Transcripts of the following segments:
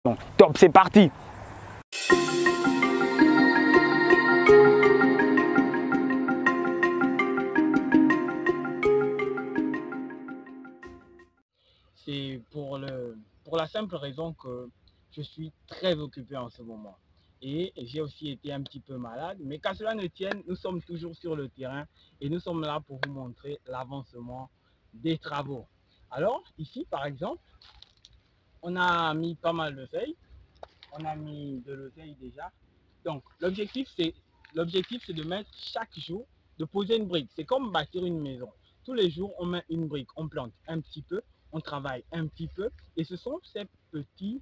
Donc, top, c'est parti. C'est pour la simple raison que je suis très occupé en ce moment. Et j'ai aussi été un petit peu malade. Mais qu'à cela ne tienne, nous sommes toujours sur le terrain et nous sommes là pour vous montrer l'avancement des travaux. Alors, ici, par exemple, on a mis pas mal de feuilles. On a mis de l'oseille déjà. Donc, l'objectif, c'est de mettre chaque jour, de poser une brique. C'est comme bâtir une maison. Tous les jours, on met une brique, on plante un petit peu, on travaille un petit peu. Et ce sont ces petites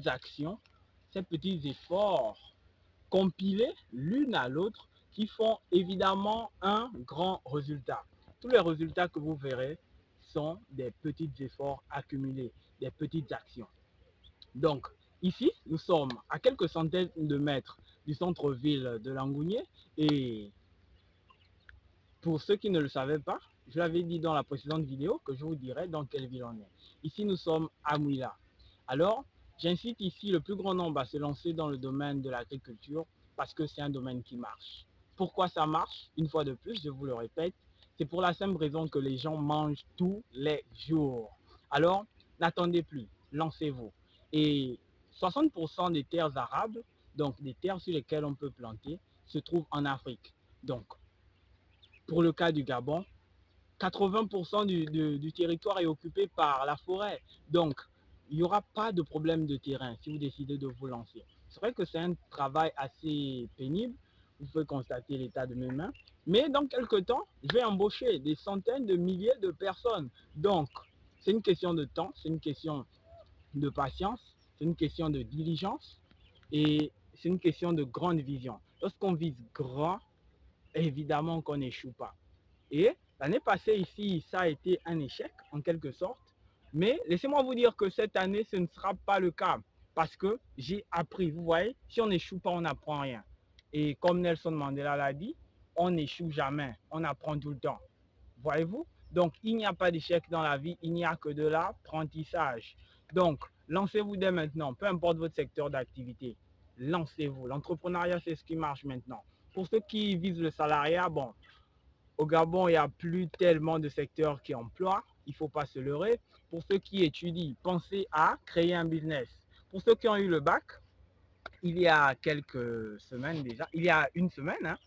actions, ces petits efforts compilés l'une à l'autre qui font évidemment un grand résultat. Tous les résultats que vous verrez sont des petits efforts accumulés, des petites actions. Donc, ici, nous sommes à quelques centaines de mètres du centre-ville de Langounié. Et pour ceux qui ne le savaient pas, je l'avais dit dans la précédente vidéo que je vous dirai dans quelle ville on est. Ici, nous sommes à Mouila. Alors, j'incite ici le plus grand nombre à se lancer dans le domaine de l'agriculture parce que c'est un domaine qui marche. Pourquoi ça marche? Une fois de plus, je vous le répète, c'est pour la simple raison que les gens mangent tous les jours. Alors, n'attendez plus, lancez-vous. Et 60% des terres arables, donc des terres sur lesquelles on peut planter, se trouvent en Afrique. Donc, pour le cas du Gabon, 80% du territoire est occupé par la forêt. Donc, il n'y aura pas de problème de terrain si vous décidez de vous lancer. C'est vrai que c'est un travail assez pénible. Vous pouvez constater l'état de mes mains. Mais dans quelques temps, je vais embaucher des centaines de milliers de personnes. Donc, c'est une question de temps, c'est une question de patience, c'est une question de diligence et c'est une question de grande vision. Lorsqu'on vise grand, évidemment qu'on n'échoue pas. Et l'année passée ici, ça a été un échec en quelque sorte. Mais laissez-moi vous dire que cette année, ce ne sera pas le cas. Parce que j'ai appris, vous voyez, si on n'échoue pas, on n'apprend rien. Et comme Nelson Mandela l'a dit, on n'échoue jamais, on apprend tout le temps. Voyez-vous? Donc, il n'y a pas d'échec dans la vie, il n'y a que de l'apprentissage. Donc, lancez-vous dès maintenant, peu importe votre secteur d'activité. Lancez-vous. L'entrepreneuriat, c'est ce qui marche maintenant. Pour ceux qui visent le salariat, bon, au Gabon, il n'y a plus tellement de secteurs qui emploient. Il ne faut pas se leurrer. Pour ceux qui étudient, pensez à créer un business. Pour ceux qui ont eu le bac, il y a quelques semaines déjà, il y a une semaine, hein,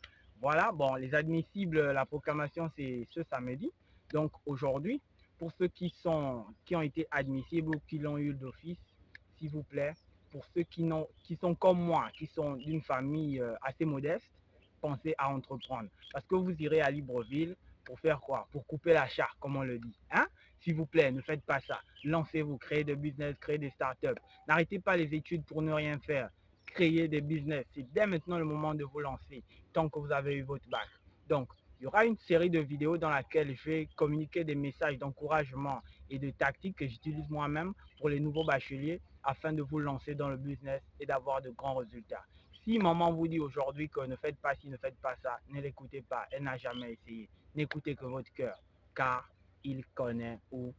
voilà, bon, les admissibles, la proclamation, c'est ce samedi. Donc aujourd'hui, pour ceux qui ont été admissibles ou qui l'ont eu d'office, s'il vous plaît, pour ceux qui sont comme moi, qui sont d'une famille assez modeste, pensez à entreprendre. Parce que vous irez à Libreville pour faire quoi? Pour couper la charte, comme on le dit. Hein? S'il vous plaît, ne faites pas ça. Lancez-vous, créez des business, créez des startups. N'arrêtez pas les études pour ne rien faire. Créer des business. C'est dès maintenant le moment de vous lancer, tant que vous avez eu votre bac. Donc, il y aura une série de vidéos dans laquelle je vais communiquer des messages d'encouragement et de tactiques que j'utilise moi-même pour les nouveaux bacheliers afin de vous lancer dans le business et d'avoir de grands résultats. Si maman vous dit aujourd'hui que ne faites pas ci, ne faites pas ça, ne l'écoutez pas, elle n'a jamais essayé. N'écoutez que votre cœur, car il connaît où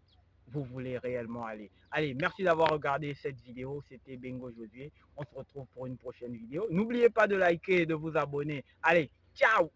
vous voulez réellement aller. Allez, merci d'avoir regardé cette vidéo. C'était Bengo Josué. On se retrouve pour une prochaine vidéo. N'oubliez pas de liker et de vous abonner. Allez, ciao!